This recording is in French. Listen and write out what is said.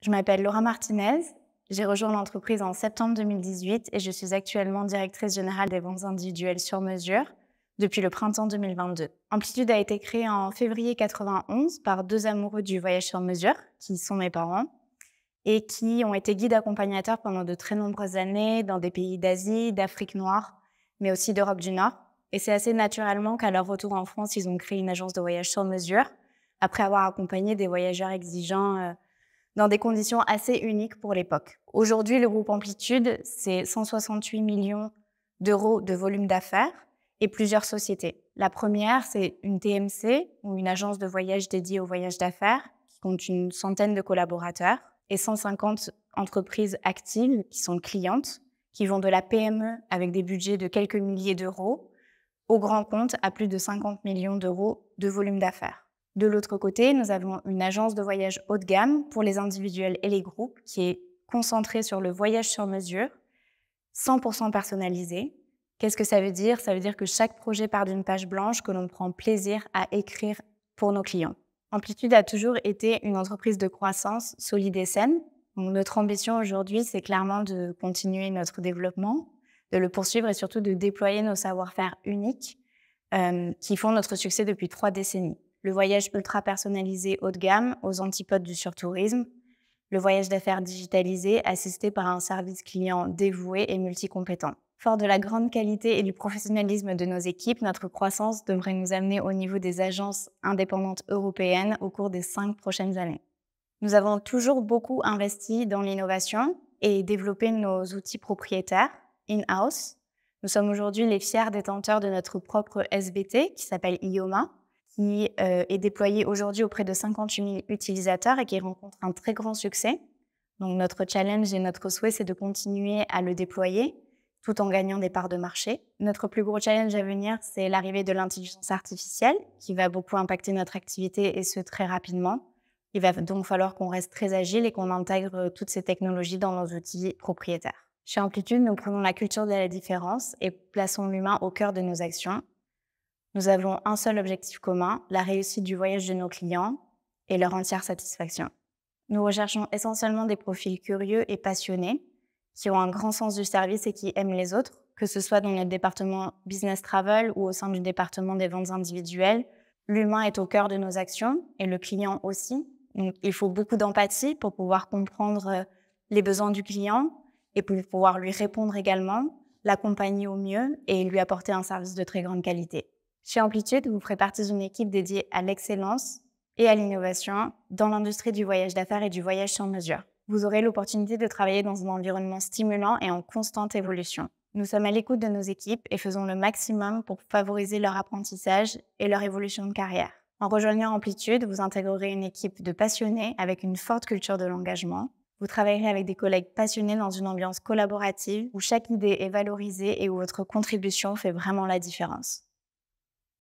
Je m'appelle Laura Martinez, j'ai rejoint l'entreprise en septembre 2018 et je suis actuellement directrice générale des ventes individuelles sur mesure depuis le printemps 2022. Amplitude a été créée en février 91 par deux amoureux du voyage sur mesure, qui sont mes parents, et qui ont été guides accompagnateurs pendant de très nombreuses années dans des pays d'Asie, d'Afrique noire, mais aussi d'Europe du Nord. Et c'est assez naturellement qu'à leur retour en France, ils ont créé une agence de voyage sur mesure, après avoir accompagné des voyageurs exigeants dans des conditions assez uniques pour l'époque. Aujourd'hui, le groupe Amplitude, c'est 168 millions d'euros de volume d'affaires et plusieurs sociétés. La première, c'est une TMC, ou une agence de voyage dédiée au voyage d'affaires, qui compte une centaine de collaborateurs et 150 entreprises actives qui sont clientes, qui vont de la PME avec des budgets de quelques milliers d'euros au grand compte à plus de 50 millions d'euros de volume d'affaires. De l'autre côté, nous avons une agence de voyage haut de gamme pour les individuels et les groupes qui est concentrée sur le voyage sur mesure, 100% personnalisé. Qu'est-ce que ça veut dire? Ça veut dire que chaque projet part d'une page blanche que l'on prend plaisir à écrire pour nos clients. Amplitude a toujours été une entreprise de croissance solide et saine. Donc, notre ambition aujourd'hui, c'est clairement de continuer notre développement, de le poursuivre et surtout de déployer nos savoir-faire uniques qui font notre succès depuis 3 décennies. Le voyage ultra personnalisé haut de gamme aux antipodes du surtourisme, le voyage d'affaires digitalisé assisté par un service client dévoué et multicompétent. Fort de la grande qualité et du professionnalisme de nos équipes, notre croissance devrait nous amener au niveau des agences indépendantes européennes au cours des 5 prochaines années. Nous avons toujours beaucoup investi dans l'innovation et développé nos outils propriétaires in-house. Nous sommes aujourd'hui les fiers détenteurs de notre propre SBT qui s'appelle IOMA, qui est déployé aujourd'hui auprès de 58 000 utilisateurs et qui rencontre un très grand succès. Donc notre challenge et notre souhait, c'est de continuer à le déployer tout en gagnant des parts de marché. Notre plus gros challenge à venir, c'est l'arrivée de l'intelligence artificielle qui va beaucoup impacter notre activité et ce très rapidement. Il va donc falloir qu'on reste très agile et qu'on intègre toutes ces technologies dans nos outils propriétaires. Chez Amplitude, nous prenons la culture de la différence et plaçons l'humain au cœur de nos actions. Nous avons un seul objectif commun, la réussite du voyage de nos clients et leur entière satisfaction. Nous recherchons essentiellement des profils curieux et passionnés, qui ont un grand sens du service et qui aiment les autres, que ce soit dans notre département Business Travel ou au sein du département des ventes individuelles. L'humain est au cœur de nos actions et le client aussi. Donc, il faut beaucoup d'empathie pour pouvoir comprendre les besoins du client et pour pouvoir lui répondre également, l'accompagner au mieux et lui apporter un service de très grande qualité. Chez Amplitude, vous ferez partie d'une équipe dédiée à l'excellence et à l'innovation dans l'industrie du voyage d'affaires et du voyage sur mesure. Vous aurez l'opportunité de travailler dans un environnement stimulant et en constante évolution. Nous sommes à l'écoute de nos équipes et faisons le maximum pour favoriser leur apprentissage et leur évolution de carrière. En rejoignant Amplitude, vous intégrerez une équipe de passionnés avec une forte culture de l'engagement. Vous travaillerez avec des collègues passionnés dans une ambiance collaborative où chaque idée est valorisée et où votre contribution fait vraiment la différence.